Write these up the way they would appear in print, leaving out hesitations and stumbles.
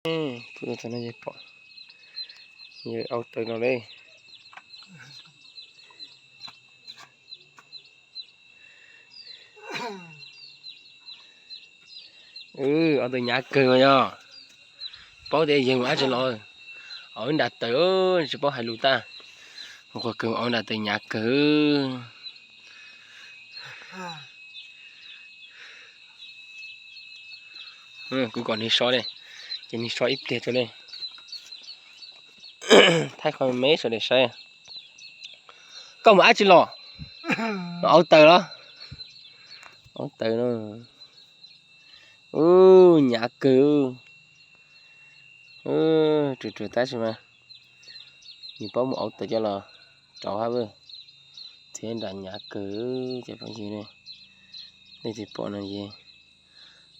Cứ cho nó dẹp bỏ. Giờ áo tới nó đây. Áo tới nhà cười mà nhá. Bảo để dừng quá cho nó. Ở đặt tới chỉ bảo hai lũ ta. Không có cười ở đặt tới nhà cười. Cứ còn đi soi đây. Chỉ đi soi ít tiền cho đây. Thay khỏi mấy rồi để xe. Có một ai chỉ lò. Nó áo tới đó. Áo tới nó. Nhà cửa. Trừ tay xem mà. Nhìn bảo một áo tới cho là trò ha bơ. Thế là nhà cửa chạy bằng gì này. Đây thì bọn này gì.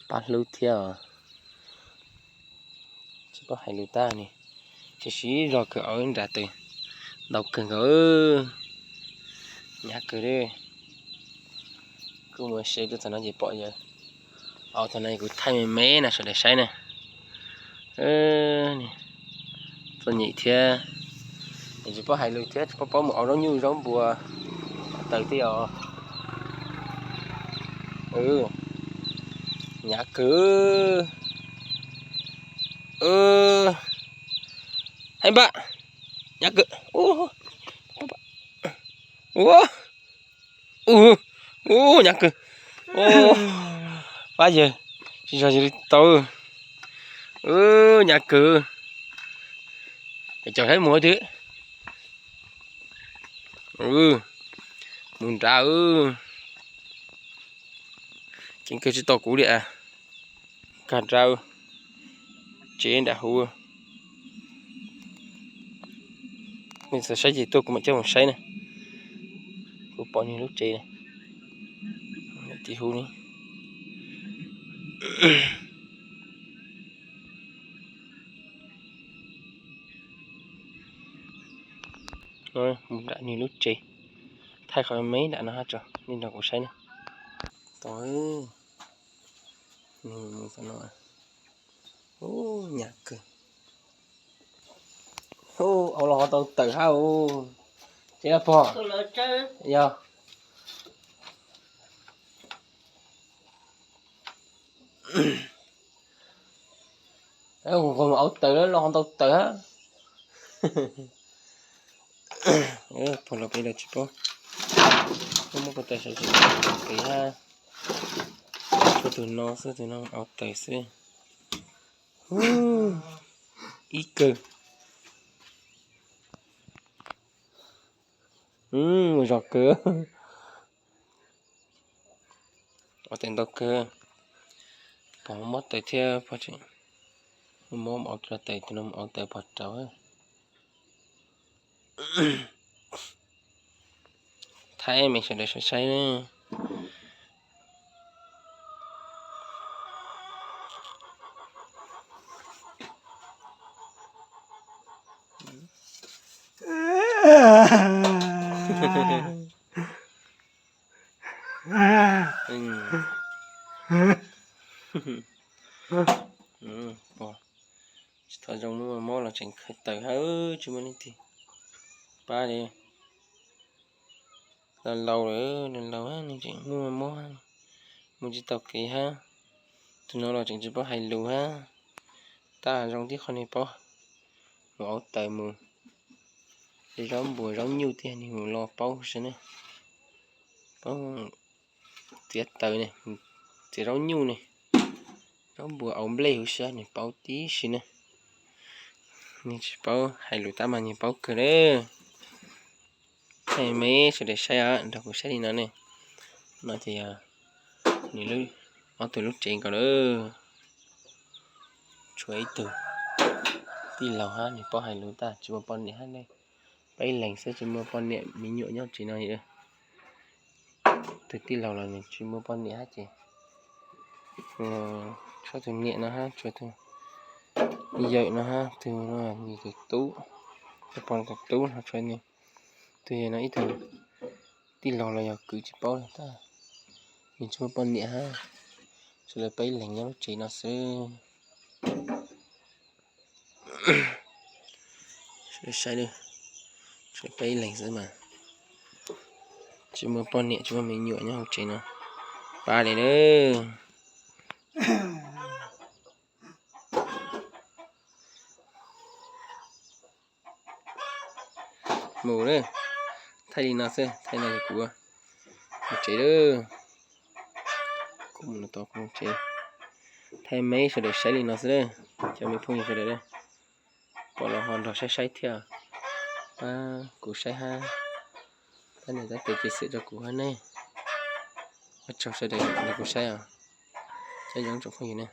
Bắt lưu theo. Chỉ có hai lưu ta này. Chỉ xí rồi cửa ở ra từ. Đầu cửa ở nhà cửa đây. Cứ mới xây cái thằng nó gì bỏ giờ. Ở thằng này cứ thay mấy nè, để xây nè. Nè. Tôi nhị thế. Chỉ có hai lưu thế, có một áo nó như giống bùa. Tới tí ở. Nhà cửa. Hai bạn. Nhà cửa. Nhà cửa. Bao giờ? Chỉ cho gì tao. Nhà cửa. Để cho hết mỗi thứ. Muốn ra chính cái to cũ địa cắt rau chế đã hùa mình sẽ xây gì tôi cũng cho một xây này cũng bỏ những lúc chế này thì hùa đi rồi mình đã những lúc chế thay khỏi mấy đã nó hết rồi nên là cũng xây này tối mình sẽ nói nhà cửa ông lo tao tự hao chỉ là phò dạ còn ông tự đó lo tao tự á phò là bây giờ chỉ có không có tài sản gì cái ha số từ nó ông tự xí ít cơ một giọt cơ ở trên đó cơ bỏ mất tay theo phải chứ mua một ra tay thì nó ở tay bắt cháu thay mình sẽ để xây nữa thôi trong nó mò là chẳng khởi tới hết chứ mình thì ba đi lần lâu á nên chỉ mua mò mua chỉ tàu kỳ ha thì nó là chẳng chỉ có hai lù ha ta trong tí con này bỏ ngõ tới mù thì giống bùa giống nhiều tiền thì mình lo bao xem này bao tiết tới này thì giống nhiều này giống bùa ống lê hữu xe này bao tí xin này mình chỉ bao hai lù ta mà nhìn bao cửa đấy hay mấy sẽ để xe á đọc xe đi nó này nó thì nhìn lúc nó từ lúc trên còn nữa chuối từ đi lầu ha thì bao hai lù ta chỉ một con này ha đây bay lành sẽ chỉ một con này mình nhựa nhau chỉ nói vậy từ tí lầu là mình chỉ một con này ha chị cho từ nhẹ nó ha cho từ như vậy nó ha từ nó là như cái tú cái con cái tú nó cho nên từ nó ít từ tí lầu là giờ cứ chỉ bao này ta mình chỉ một con nhẹ ha rồi là bay lành nhau chỉ nó sẽ sai đi sai bay lạnh rồi mà chứ mà bọn nhẹ chứ mà mình nhựa nhá học chế nó ba này nữa mù đấy thay đi nào xem thay nào thì của học chế đó cũng nó to cũng chế thay mấy sẽ được sai đi nào xem cho mình phun cái đấy bỏ là hoàn toàn sai theo củ sai ha cái này ta tự chia sẻ cho củ ha này cho sẽ để là củ sai à sai giống trong không gì nè